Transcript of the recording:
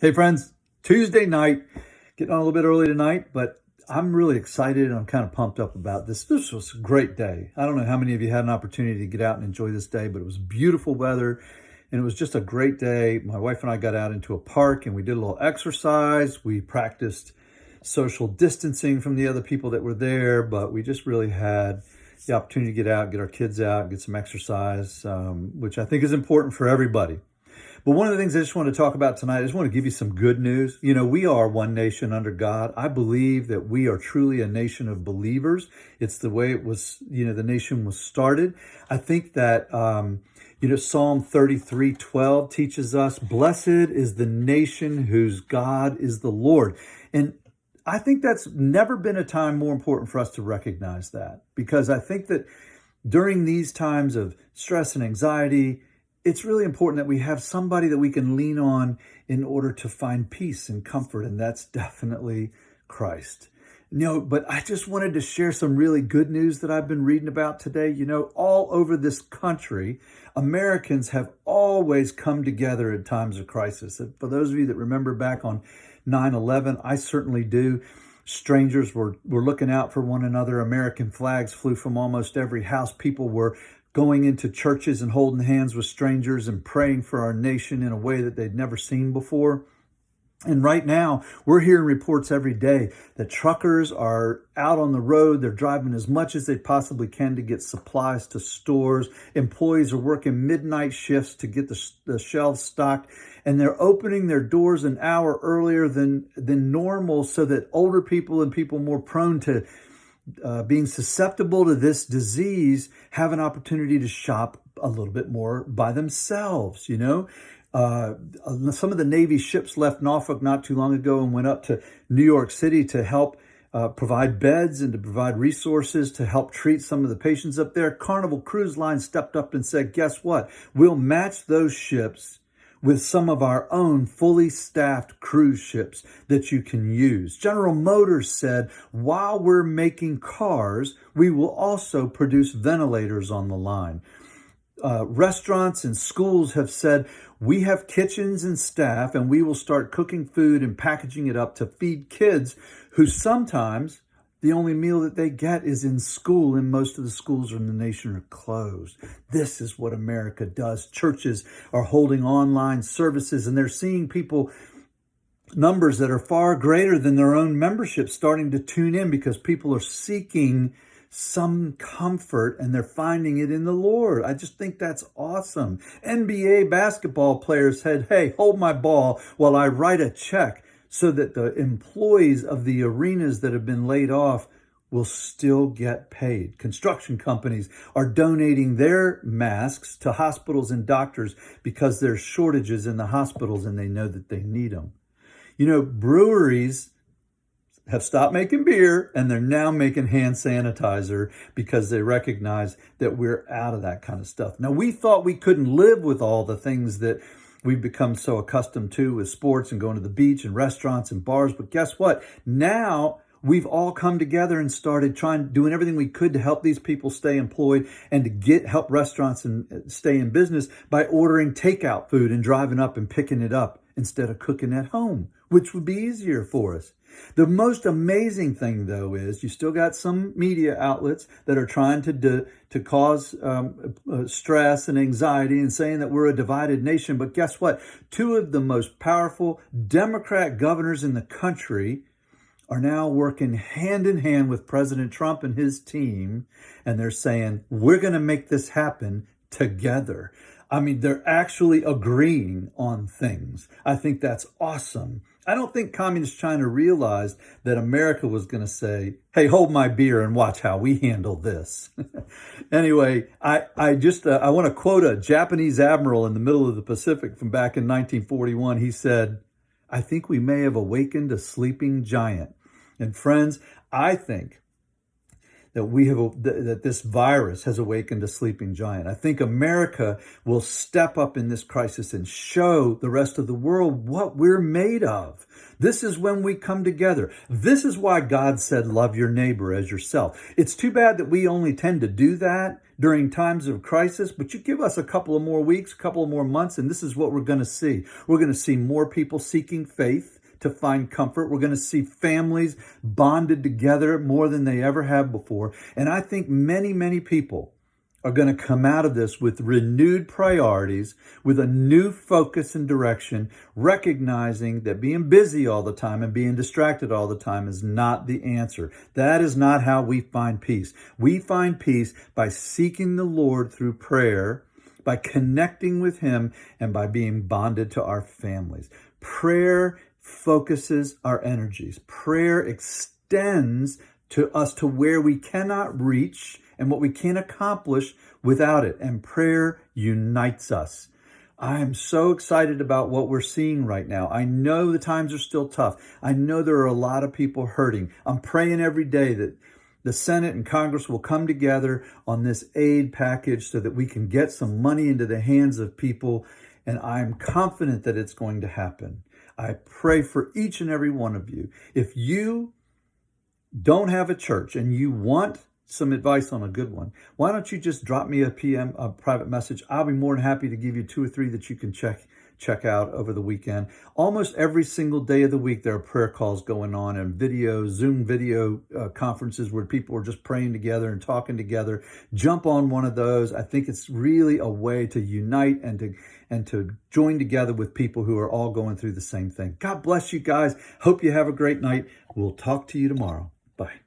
Hey friends, Tuesday night, getting on a little bit early tonight, but I'm really excited and I'm kind of pumped up about this. This was a great day. I don't know how many of you had an opportunity to get out and enjoy this day, but it was beautiful weather and it was just a great day. My wife and I got out into a park and we did a little exercise. We practiced social distancing from the other people that were there, but we just really had the opportunity to get out, get our kids out, get some exercise, which I think is important for everybody. But one of the things I just want to talk about tonight, I just want to give you some good news. You know, we are one nation under God. I believe that we are truly a nation of believers. It's the way it was, the nation was started. I think that, Psalm 33:12 teaches us, blessed is the nation whose God is the Lord. And I think that's never been a time more important for us to recognize that, because I think that during these times of stress and anxiety, it's really important that we have somebody that we can lean on in order to find peace and comfort, and that's definitely Christ. But I just wanted to share some really good news that I've been reading about today. All over this country, Americans have always come together at times of crisis. For those of you that remember back on 9/11, I certainly do. Strangers were looking out for one another. American flags flew from almost every house. People were going into churches and holding hands with strangers and praying for our nation in a way that they'd never seen before. And right now, we're hearing reports every day that truckers are out on the road. They're driving as much as they possibly can to get supplies to stores. Employees are working midnight shifts to get the shelves stocked. And they're opening their doors an hour earlier than normal so that older people and people more prone to being susceptible to this disease have an opportunity to shop a little bit more by themselves. Some of the Navy ships left Norfolk not too long ago and went up to New York City to help provide beds and to provide resources to help treat some of the patients up there. Carnival Cruise Line stepped up and said, guess what? We'll match those ships with some of our own fully staffed cruise ships that you can use. General Motors said, while we're making cars, we will also produce ventilators on the line. Restaurants and schools have said, we have kitchens and staff, and we will start cooking food and packaging it up to feed kids who sometimes the only meal that they get is in school, and most of the schools in the nation are closed. This is what America does. Churches are holding online services, and they're seeing numbers that are far greater than their own membership starting to tune in because people are seeking some comfort and they're finding it in the Lord. I just think that's awesome. NBA basketball players said, hey, hold my ball while I write a check, so that the employees of the arenas that have been laid off will still get paid. Construction companies are donating their masks to hospitals and doctors because there's shortages in the hospitals and they know that they need them. Breweries have stopped making beer and they're now making hand sanitizer because they recognize that we're out of that kind of stuff. Now, we thought we couldn't live with all the things that we've become so accustomed to with sports and going to the beach and restaurants and bars. But guess what? Now we've all come together and started doing everything we could to help these people stay employed and to help restaurants and stay in business by ordering takeout food and driving up and picking it up instead of cooking at home, which would be easier for us. The most amazing thing, though, is you still got some media outlets that are trying to cause stress and anxiety and saying that we're a divided nation. But guess what? Two of the most powerful Democrat governors in the country are now working hand in hand with President Trump and his team. And they're saying, we're going to make this happen together. I mean, they're actually agreeing on things. I think that's awesome. I don't think Communist China realized that America was going to say, hey, hold my beer and watch how we handle this. Anyway, I want to quote a Japanese admiral in the middle of the Pacific from back in 1941. He said, I think we may have awakened a sleeping giant. And friends, I think that this virus has awakened a sleeping giant. I think America will step up in this crisis and show the rest of the world what we're made of. This is when we come together. This is why God said, love your neighbor as yourself. It's too bad that we only tend to do that during times of crisis, but you give us a couple of more weeks, a couple of more months, and this is what we're going to see. We're going to see more people seeking faith to find comfort. We're going to see families bonded together more than they ever have before. And I think many, many people are going to come out of this with renewed priorities, with a new focus and direction, recognizing that being busy all the time and being distracted all the time is not the answer. That is not how we find peace. We find peace by seeking the Lord through prayer, by connecting with Him, and by being bonded to our families. Prayer focuses our energies. Prayer extends to us to where we cannot reach and what we can't accomplish without it. And prayer unites us. I am so excited about what we're seeing right now. I know the times are still tough. I know there are a lot of people hurting. I'm praying every day that the Senate and Congress will come together on this aid package so that we can get some money into the hands of people. And I'm confident that it's going to happen. I pray for each and every one of you. If you don't have a church and you want some advice on a good one, why don't you just drop me a private message? I'll be more than happy to give you 2 or 3 that you can check out over the weekend. Almost every single day of the week, there are prayer calls going on and Zoom video conferences where people are just praying together and talking together. Jump on one of those. I think it's really a way to unite and to join together with people who are all going through the same thing. God bless you guys. Hope you have a great night. We'll talk to you tomorrow. Bye.